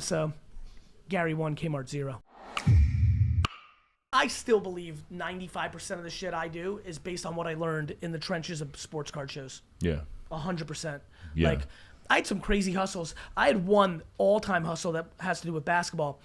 So Gary 1, Kmart 0. I still believe 95% of the shit I do is based on what I learned in the trenches of sports card shows. Yeah. 100%. Yeah. Like, I had some crazy hustles. I had one all-time hustle that has to do with basketball.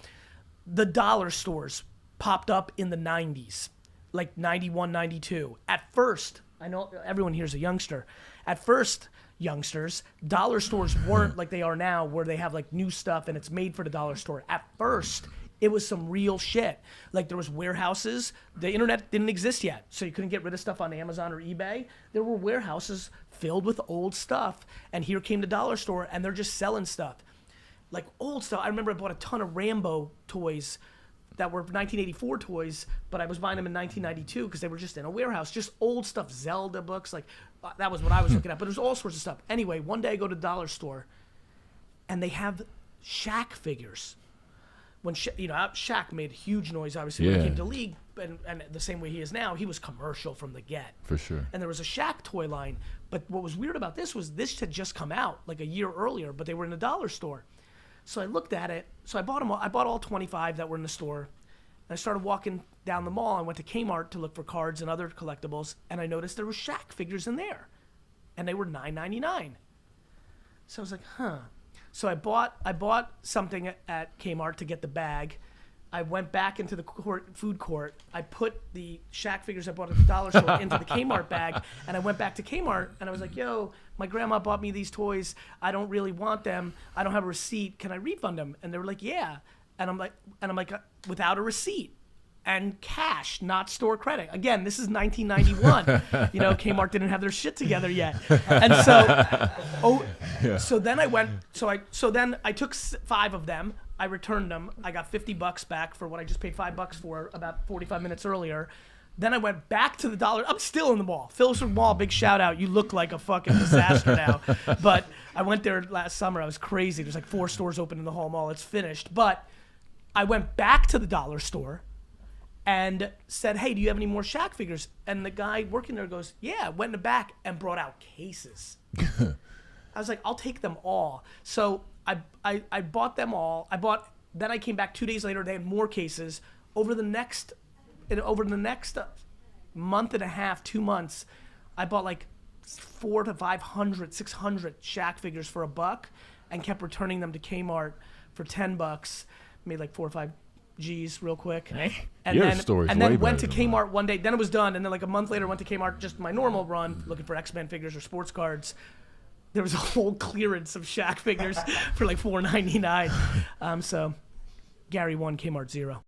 The dollar stores popped up in the 90s, like 91, 92. At first, I know everyone here's a youngster. At first, youngsters, dollar stores weren't like they are now, where they have like new stuff and it's made for the dollar store. At first, it was some real shit. Like, there was warehouses. The internet didn't exist yet, so you couldn't get rid of stuff on Amazon or eBay. There were warehouses filled with old stuff, and here came the dollar store, and they're just selling stuff. Like, old stuff. I remember I bought a ton of Rambo toys that were 1984 toys, but I was buying them in 1992 because they were just in a warehouse. Just old stuff, Zelda books. Like, that was what I was looking at. But there's all sorts of stuff. Anyway, one day I go to the dollar store, and they have Shaq figures. When Shaq made huge noise, obviously, when he came to league, and the same way he is now, he was commercial from the get. For sure. And there was a Shaq toy line, but what was weird about this was this had just come out like a year earlier, but they were in a dollar store. So I looked at it. So I bought them all. I bought all 25 that were in the store. And I started walking down the mall. I went to Kmart to look for cards and other collectibles, and I noticed there were Shaq figures in there, and they were $9.99. So I was like, huh. So I bought something at Kmart to get the bag. I went back into the food court. I put the Shaq figures I bought at the dollar store into the Kmart bag, and I went back to Kmart, and I was like, yo, my grandma bought me these toys. I don't really want them. I don't have a receipt. Can I refund them? And they were like, yeah. And I'm like, without a receipt and cash, not store credit. Again, this is 1991. Kmart didn't have their shit together yet. And so, so then I went, so then I took 5 of them. I returned them. I got $50 back for what I just paid $5 for about 45 minutes earlier. Then I went back to the dollar. I'm still in the mall. Phillipsburg Mall, big shout out. You look like a fucking disaster now. But I went there last summer. I was crazy. There's like 4 stores open in the whole mall. It's finished. But I went back to the dollar store and said, hey, do you have any more Shaq figures? And the guy working there goes, yeah. Went in the back and brought out cases. I was like, I'll take them all. So I bought them all. Then I came back 2 days later. They had more cases. Over the next month and a half, 2 months, I bought like 400 to 500, 600 Shaq figures for $1 and kept returning them to Kmart for $10. Made like 4 or 5 G's real quick. And then went to Kmart one day. Then it was done. And then like a month later, went to Kmart, just my normal run, looking for X-Men figures or sports cards. There was a whole clearance of Shaq figures for like $4.99. So Gary 1, Kmart 0.